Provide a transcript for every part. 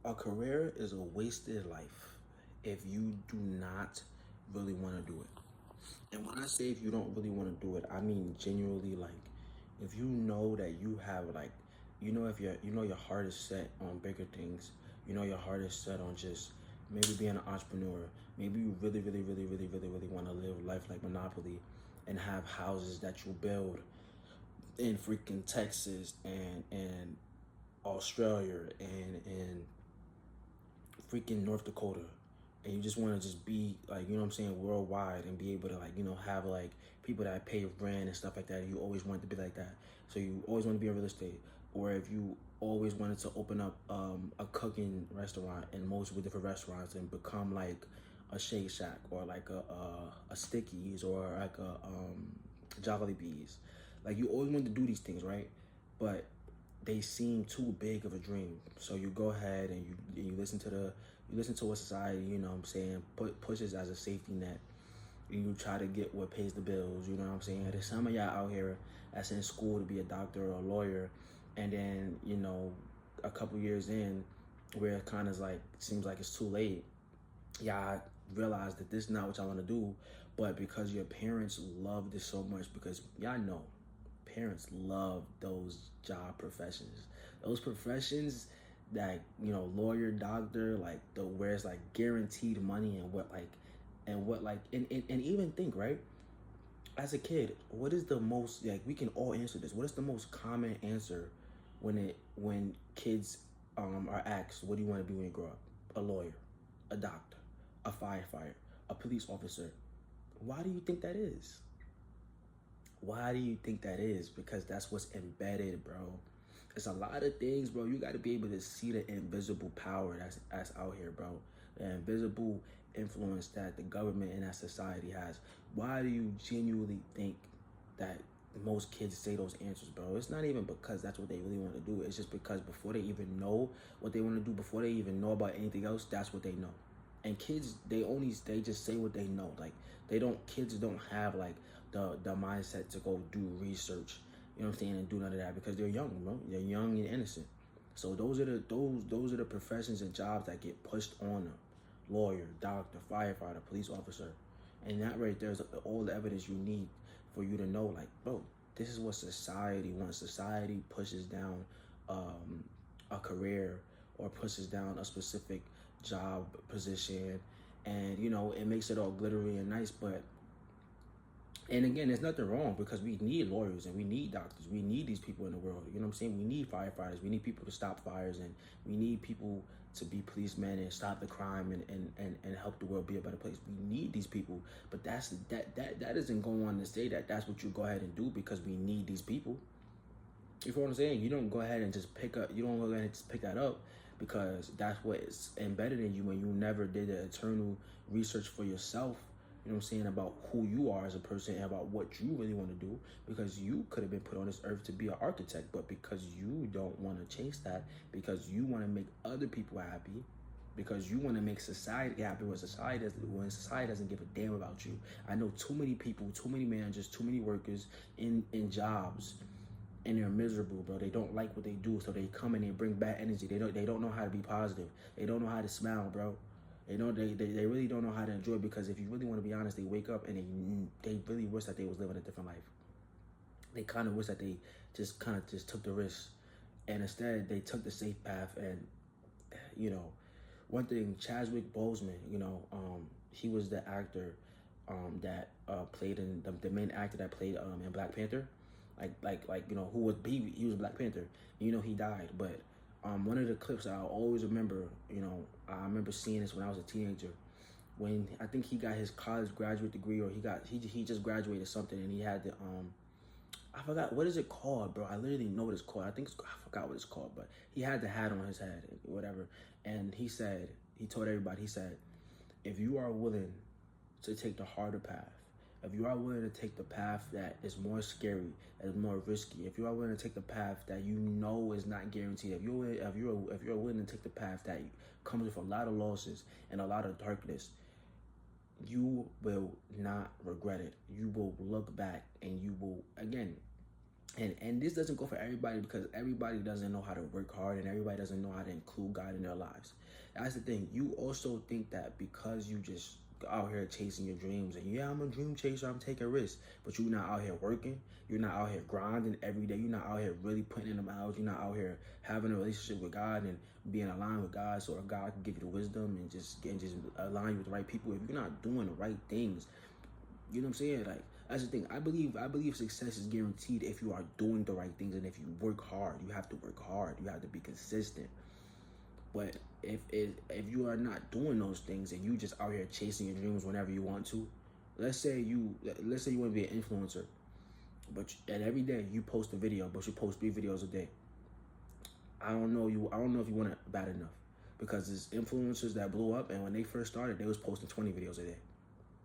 A career is a wasted life if you do not really want to do it. And when I say if you don't really want to do it, I mean genuinely, like, if you know that you have, like, if your heart is set on bigger things, your heart is set on just maybe being an entrepreneur. Maybe you really, really, really, really, really, really want to live life like Monopoly and have houses that you build in freaking Texas and Australia and freaking North Dakota, and you just want to just be like, what I'm saying, worldwide, and be able to, like, have like people that pay rent and stuff like that. You always want to be like that, so you always want to be in real estate. Or if you always wanted to open up a cooking restaurant and multiple different restaurants and become like a Shake Shack or like a Stickies or like a Jolly Bees, like you always want to do these things, right? But they seem too big of a dream. So you go ahead and you listen to what society, what I'm saying, pushes as a safety net. You try to get what pays the bills, what I'm saying? There's some of y'all out here that's in school to be a doctor or a lawyer, and then, a couple years in, where it kind of like seems like it's too late, y'all realize that this is not what y'all want to do, but because your parents love this so much, because y'all know parents love those job professions. Those professions that, lawyer, doctor, like the where it's like guaranteed money and even think, right? As a kid, what is the most, like, we can all answer this. What is the most common answer when kids are asked, what do you want to be when you grow up? A lawyer, a doctor, a firefighter, a police officer. Why do you think that is? Why do you think that is? Because that's what's embedded, bro. It's a lot of things, bro. You got to be able to see the invisible power that's out here, bro. The invisible influence that the government and that society has. Why do you genuinely think that most kids say those answers, bro? It's not even because that's what they really want to do. It's just because before they even know what they want to do, before they even know about anything else, that's what they know. And kids, they just say what they know. Like, kids don't have like the mindset to go do research, what I'm saying, and do none of that, because they're young, bro. They're young and innocent. So those are the professions and jobs that get pushed on them. Lawyer, doctor, firefighter, police officer. And that right there is all the evidence you need for you to know, like, bro, this is what society wants. Society pushes down a career, or pushes down a specific job position, and it makes it all glittery and nice. But, and again, there's nothing wrong, because we need lawyers and we need doctors. We need these people in the world. You know what I'm saying? We need firefighters. We need people to stop fires, and we need people to be policemen and stop the crime and help the world be a better place. We need these people. But that doesn't go on to say that that's what you go ahead and do because we need these people. You feel what I'm saying? You don't go ahead and just you don't go ahead and just pick that up because that's what is embedded in you, when you never did the eternal research for yourself, what I'm saying, about who you are as a person and about what you really want to do. Because you could have been put on this earth to be an architect, but because you don't want to chase that, because you want to make other people happy, because you want to make society happy when society doesn't give a damn about you. I know too many people, too many managers, too many workers in jobs, and they're miserable, bro. They don't like what they do, so they come in and bring bad energy. They don't know how to be positive. They don't know how to smile, bro. They really don't know how to enjoy, because if you really want to be honest, they wake up and they really wish that they was living a different life. They kind of wish that they just took the risk, and instead they took the safe path. And one thing, Chadwick Boseman, he was the actor that played in the main actor that played in Black Panther, who was he was Black Panther. He died, but one of the clips I always remember, I remember seeing this when I was a teenager, when I think he got his college graduate degree, or he just graduated something, and he had the I forgot what is it called, bro. I literally know what it's called. I forgot what it's called, but he had the hat on his head, whatever. And he told everybody, he said, if you are willing to take the harder path, if you are willing to take the path that is more scary, that is more risky, if you are willing to take the path that you know is not guaranteed, if you're willing to take the path that comes with a lot of losses and a lot of darkness, you will not regret it. You will look back and you will, again, And this doesn't go for everybody, because everybody doesn't know how to work hard, and everybody doesn't know how to include God in their lives. That's the thing. You also think that because you just out here chasing your dreams, and yeah, I'm a dream chaser, I'm taking risks, but you're not out here working, you're not out here grinding every day, you're not out here really putting in the miles, you're not out here having a relationship with God and being aligned with God, so God can give you the wisdom and just align you with the right people. If you're not doing the right things, you know what I'm saying? Like, that's the thing. I believe success is guaranteed if you are doing the right things, and if you work hard. You have to work hard. You have to be consistent. But if you are not doing those things, and you just out here chasing your dreams whenever you want to, let's say you want to be an influencer, and every day you post a video, but you post 3 videos a day. I don't know if you want it bad enough, because there's influencers that blew up, and when they first started, they was posting 20 videos a day,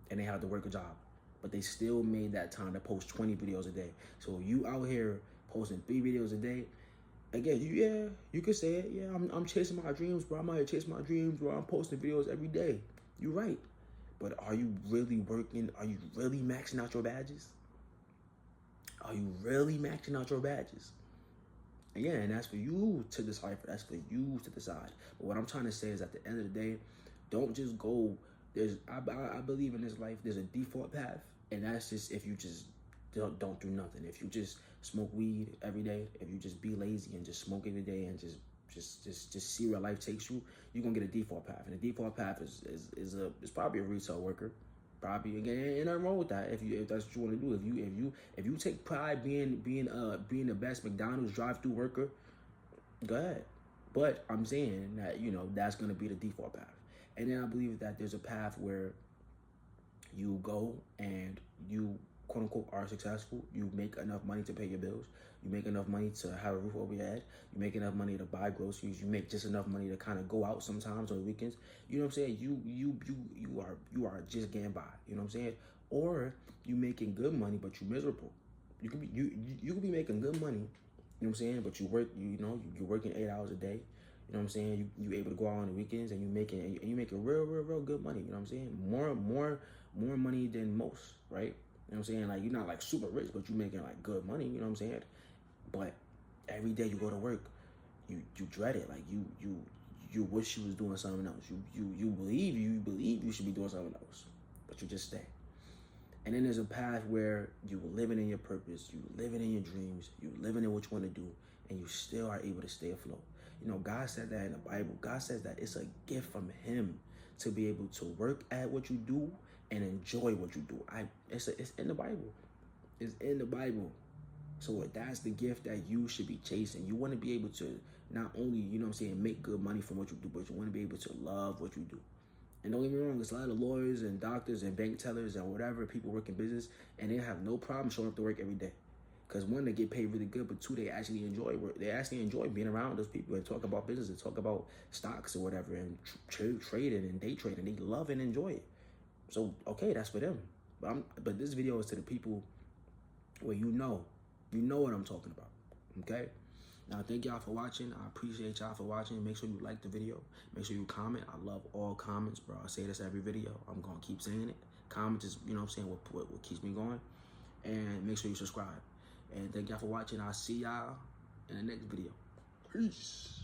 and they had to work a job, but they still made that time to post 20 videos a day. So you out here posting 3 videos a day, again, you could say it. Yeah, I'm chasing my dreams, bro. I'm out here chasing my dreams, bro. I'm posting videos every day. You're right. But are you really working? Are you really maxing out your badges? Are you really maxing out your badges? Again, and that's for you to decipher. That's for you to decide. But what I'm trying to say is, at the end of the day, don't just go. I believe in this life, there's a default path, and that's just if you just don't do nothing. If you just smoke weed every day, if you just be lazy and just smoke every day and just see where life takes you, you're gonna get a default path. And the default path is probably a retail worker. Probably, again, ain't nothing wrong with that. If that's what you want to do, if you take pride being the best McDonald's drive-through worker, go ahead. But I'm saying that, that's gonna be the default path. And then I believe that there's a path where you go and you, quote unquote, are successful. You make enough money to pay your bills. You make enough money to have a roof over your head. You make enough money to buy groceries. You make just enough money to kind of go out sometimes on the weekends. You know what I'm saying? You are just getting by. You know what I'm saying? Or you making good money, but you miserable. You could be making good money. You know what I'm saying? But you work. You're working 8 hours a day. You know what I'm saying? You able to go out on the weekends, and you making real good money. You know what I'm saying? More money than most, right? You know what I'm saying? Like, you're not like super rich, but you're making like good money. You know what I'm saying? But every day you go to work, you dread it. Like, you wish you was doing something else. You believe you should be doing something else, but you just stay. And then there's a path where you living in your purpose, you living in your dreams, you living in what you want to do, and you still are able to stay afloat. God said that in the Bible. God says that it's a gift from Him to be able to work at what you do and enjoy what you do. It's in the Bible. It's in the Bible. So that's the gift that you should be chasing. You want to be able to not only, make good money from what you do, but you want to be able to love what you do. And don't get me wrong, there's a lot of lawyers and doctors and bank tellers and whatever, people work in business, and they have no problem showing up to work every day. Because one, they get paid really good, but two, they actually enjoy work. They actually enjoy being around those people and talk about business and talk about stocks or whatever and trading and day trading. They love and enjoy it. So, okay, that's for them. But this video is to the people where you know what I'm talking about, okay? Now, thank y'all for watching. I appreciate y'all for watching. Make sure you like the video. Make sure you comment. I love all comments, bro. I say this every video. I'm going to keep saying it. Comments is, what keeps me going. And make sure you subscribe. And thank y'all for watching. I'll see y'all in the next video. Peace.